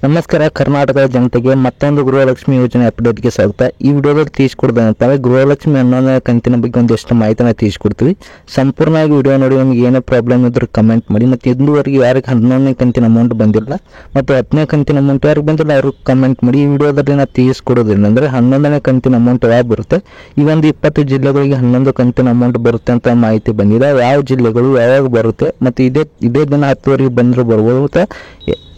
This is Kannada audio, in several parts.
ನಮಸ್ಕಾರ. ಕರ್ನಾಟಕದ ಜನತೆಗೆ ಮತ್ತೊಂದು ಗೃಹಲಕ್ಷ್ಮಿ ಯೋಜನೆ ಅಪ್ಡೇಟ್ಗೆ ಸ್ವಾಗತ. ಈ ವಿಡಿಯೋದಲ್ಲಿ ತಿಳಿಸ್ಕೊಡ್ದಂತಂದ್ರೆ ಗೃಹಲಕ್ಷ್ಮಿ 11ನೇ ಕಂತಿನ ಬಗ್ಗೆ ಒಂದಿಷ್ಟು ಮಾಹಿತಿನ ತಿಳಿಸ್ಕೊಡ್ತೀವಿ. ಸಂಪೂರ್ಣವಾಗಿ ವಿಡಿಯೋ ನೋಡಿ ನಿಮಗೆ ಏನೇ ಪ್ರಾಬ್ಲಮ್ ಇದ್ರೂ ಕಮೆಂಟ್ ಮಾಡಿ. ಮತ್ತು ಇದುವರೆಗೆ ಯಾರಿಗೆ 11ನೇ ಕಂತಿನ ಅಮೌಂಟ್ ಬಂದಿಲ್ಲ ಮತ್ತು 10ನೇ ಕಂತಿನ ಅಮೌಂಟ್ ಯಾರಿಗೆ ಬಂದಿಲ್ಲ ಅವರು ಕಮೆಂಟ್ ಮಾಡಿ. ಈ ವಿಡಿಯೋದಲ್ಲಿ ನಾವು ತಿಳಿಸ್ಕೊಡೋದೇನೆಂದರೆ 11ನೇ ಕಂತಿನ ಅಮೌಂಟ್ ಯಾವಾಗ ಬರುತ್ತೆ, ಈ ಒಂದು 20 ಜಿಲ್ಲೆಗಳಿಗೆ 11 ಕಂತಿನ ಅಮೌಂಟ್ ಬರುತ್ತೆ ಅಂತ ಮಾಹಿತಿ ಬಂದಿದೆ. ಯಾವ ಜಿಲ್ಲೆಗಳು ಯಾವಾಗ ಬರುತ್ತೆ ಮತ್ತು ಇದೇ ದಿನ 10ವರೆಗೆ ಬಂದರೂ ಬರ್ಬೋದು ಮತ್ತು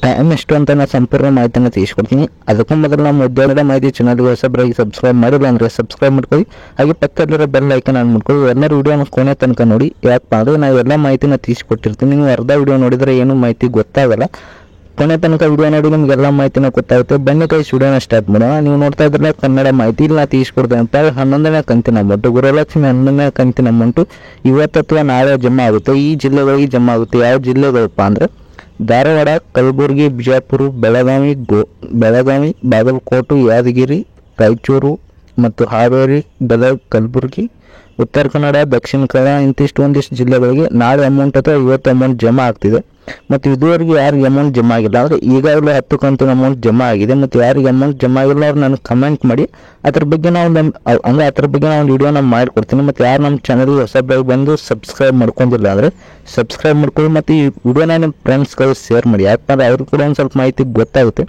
ಟೈಮ್ ಎಷ್ಟು ಅಂತ ನಾನು ಸಂಪೂರ್ಣ ಮಾಹಿತಿನ ತಿಳಿಸ್ಕೊಡ್ತೀನಿ. ಅದಕ್ಕೂ ಮೊದಲು ನಮ್ಮ ಉದ್ಯೋಗದ ಮಾಹಿತಿ ಚಾನಲ್ಗೆ ಹೊಸಬರಾಗಿ ಸಬ್ಸ್ಕ್ರೈಬ್ ಮಾಡಿಲ್ಲ ಅಂದರೆ ಸಬ್ಸ್ಕ್ರೈಬ್ ಮಾಡ್ಕೊಳ್ಳಿ. ಹಾಗೆ ಪಕ್ಕದಲ್ಲಿರೋ ಬೆಲ್ ಐಕನ್ ಆನ್ ಮಾಡ್ಕೊಳ್ಳಿ. ಎಲ್ಲರೂ ವಿಡಿಯೋನ ಕೊನೆ ತನಕ ನೋಡಿ. ಯಾಕಪ್ಪ ಅಂದರೆ ನಾವು ಎಲ್ಲ ಮಾಹಿತಿನ ತಿಳಿಸ್ಕೊಟ್ಟಿರ್ತೀನಿ. ನೀವು ಅರ್ಧ ವಿಡಿಯೋ ನೋಡಿದರೆ ಏನೂ ಮಾಹಿತಿ ಗೊತ್ತಾಗಲ್ಲ. ಕೊನೆ ತನಕ ವಿಡಿಯೋ ನೋಡಿ ನಿಮಗೆಲ್ಲ ಮಾಹಿತಿನ ಗೊತ್ತಾಗುತ್ತೆ. ಬನ್ನಿ ಕೈ ವಿಡಿಯೋನ ಸ್ಟಾರ್ಟ್ ಮಾಡೋಣ. ನೀವು ನೋಡ್ತಾ ಇದ್ರೆ ಕನ್ನಡ ಮಾಹಿತಿ ಇಲ್ಲ ತಿಳಿಸ್ಕೊಡ್ತೇನೆ ಅಂತ 11ನೇ ಕಂತಿನ ಅಮೌಂಟು, ಗೃಹಲಕ್ಷ್ಮಿ 11ನೇ ಕಂತಿನ ಅಮೌಂಟು ಇವತ್ತು ಅಥವಾ ನಾಳೆ ಜಮಾ ಆಗುತ್ತೆ. ಈ ಜಿಲ್ಲೆಗಳಿಗೆ ಜಮಾ ಆಗುತ್ತೆ. ಯಾವ ಜಿಲ್ಲೆಗಳಪ್ಪ ಅಂದರೆ ಧಾರವಾಡ, ಕಲಬುರಗಿ, ಬಿಜಾಪುರ, ಬೆಳಗಾವಿ, ಬಾಗಲಕೋಟೆ, ಯಾದಗಿರಿ, ರಾಯಚೂರು ಮತ್ತು ಹಾವೇರಿ, ಗದಗ, ಕಲಬುರಗಿ, ಉತ್ತರ ಕನ್ನಡ, ದಕ್ಷಿಣ ಕನ್ನಡ ಇಂತಿಷ್ಟು ಒಂದಿಷ್ಟು ಜಿಲ್ಲೆಗಳಿಗೆ ನಾಳೆ ಅಮೌಂಟ್ ಅಥವಾ ಇವತ್ತು ಅಮೌಂಟ್ ಜಮಾ ಆಗ್ತಿದೆ. ಮತ್ತು ಇದುವರೆಗೆ ಯಾರಿಗೆ ಅಮೌಂಟ್ ಜಮಾ ಆಗಿಲ್ಲ ಅಂದರೆ ಈಗಾಗಲೇ 10 ಕಂತಿನ ಅಮೌಂಟ್ ಜಮಾ ಆಗಿದೆ. ಮತ್ತು ಯಾರಿಗೆ ಅಮೌಂಟ್ ಜಮಾ ಆಗಿಲ್ಲ ಅವ್ರು ನನಗೆ ಕಮೆಂಟ್ ಮಾಡಿ. ಅದ್ರ ಬಗ್ಗೆ ನಾವು ಒಂದು ವಿಡಿಯೋನ ಮಾಡಿಕೊಡ್ತೀನಿ. ಮತ್ತು ಯಾರು ನಮ್ಮ ಚಾನಲ್ಗೆ ಹೊಸಬರಾಗಿ ಬಂದು ಸಬ್ಸ್ಕ್ರೈಬ್ ಮಾಡ್ಕೊಂಡಿಲ್ಲ ಅಂದರೆ ಸಬ್ಸ್ಕ್ರೈಬ್ ಮಾಡ್ಕೊಳ್ಳಿ. ಮತ್ತು ಈ ವಿಡಿಯೋನ ನಿಮ್ಮ ಫ್ರೆಂಡ್ಸ್ಗಳು ಶೇರ್ ಮಾಡಿ. ಯಾಕಂದರೆ ಅವ್ರಿಗೆ ಕೂಡ ಒಂದು ಸ್ವಲ್ಪ ಮಾಹಿತಿ ಗೊತ್ತಾಗುತ್ತೆ.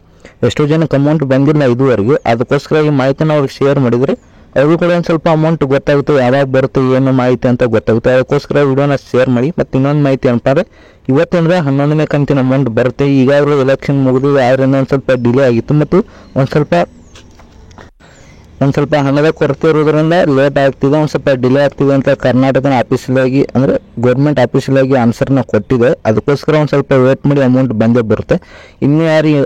ಎಷ್ಟೋ ಜನಕ್ಕೆ ಅಮೌಂಟ್ ಬಂದಿಲ್ಲ ಇದುವರೆಗೂ, ಅದಕ್ಕೋಸ್ಕರ ಈ ಮಾಹಿತಿನ ಅವ್ರಿಗೆ ಶೇರ್ ಮಾಡಿದರೆ ಅವ್ರಿಗೂ ಕೂಡ ಒಂದು ಸ್ವಲ್ಪ ಅಮೌಂಟ್ ಗೊತ್ತಾಗುತ್ತೆ, ಯಾವಾಗ ಬರುತ್ತೆ ಏನು ಮಾಹಿತಿ ಅಂತ ಗೊತ್ತಾಗುತ್ತೆ. ಅದಕ್ಕೋಸ್ಕರ ವಿಡಿಯೋನ ಶೇರ್ ಮಾಡಿ. ಮತ್ತು ಇನ್ನೊಂದು ಮಾಹಿತಿ ಏನಪ್ಪ ಅಂದರೆ ಇವತ್ತಿಂದ 11ನೇ ಕಂತಿನ ಅಮೌಂಟ್ ಬರುತ್ತೆ. ಈಗಾಗಲೇ ಎಲೆಕ್ಷನ್ ಮುಗಿದಿದೆ, ಆದ್ದರಿಂದ ಒಂದು ಸ್ವಲ್ಪ ಡಿಲೇ ಆಗಿತ್ತು ಮತ್ತು ಒಂದು ಸ್ವಲ್ಪ ಹಣದ ಕೊರತೆ ಇರೋದ್ರಿಂದ ಲೇಟ್ ಆಗ್ತಿದೆ, ಒಂದು ಸ್ವಲ್ಪ ಡಿಲೇ ಆಗ್ತಿದೆ ಅಂತ ಕರ್ನಾಟಕನ ಆಫೀಸಿಯಲಾಗಿ ಅಂದರೆ ಗೌರ್ಮೆಂಟ್ ಆಫೀಸಿಯಲಾಗಿ ಆನ್ಸರ್ನ ಕೊಟ್ಟಿದೆ. ಅದಕ್ಕೋಸ್ಕರ ಒಂದು ಸ್ವಲ್ಪ ವೇಟ್ ಮಾಡಿ ಅಮೌಂಟ್ ಬಂದೇ ಬರುತ್ತೆ. ಇನ್ನು ಯಾರಿಗೆ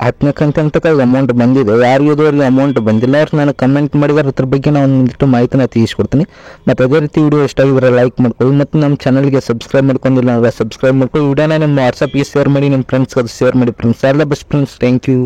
10ನೇ ಕಂತು ಅಂತ ಅಮೌಂಟ್ ಬಂದಿದೆ, ಯಾರಿಗೂ ಇದುವರೆಗೆ ಅಮೌಂಟ್ ಬಂದಿಲ್ಲ ಅವ್ರು ನಾನು ಕಮೆಂಟ್ ಮಾಡಿದರೆ ಅದ್ರ ಬಗ್ಗೆ ನಾನು ಒಂದಿಷ್ಟು ಮಾಹಿತಿನ ತಿಳಿಸ್ಕೊಡ್ತೀನಿ. ಮತ್ತು ಅದೇ ರೀತಿ ವಿಡಿಯೋ ಇಷ್ಟ ಆಗಿದ್ರೆ ಲೈಕ್ ಮಾಡ್ಕೊಳ್ಳಿ. ಮತ್ತು ನಮ್ಮ ಚಾನಲ್ಗೆ ಸಬ್ಸ್ಕ್ರೈಬ್ ಮಾಡ್ಕೊಂಡಿಲ್ಲ ಅಂದರೆ ಸಬ್ಸ್ಕ್ರೈಬ್ ಮಾಡ್ಕೊಳ್ಳಿ. ವಿಡಿಯೋನ ನಿಮ್ಮ ವಾಟ್ಸಪ್ಗೆ ಶೇರ್ ಮಾಡಿ, ನಿಮ್ಮ ಫ್ರೆಂಡ್ಸ್ಗೆ ಶೇರ್ ಮಾಡಿ friends. All the best friends. Thank you.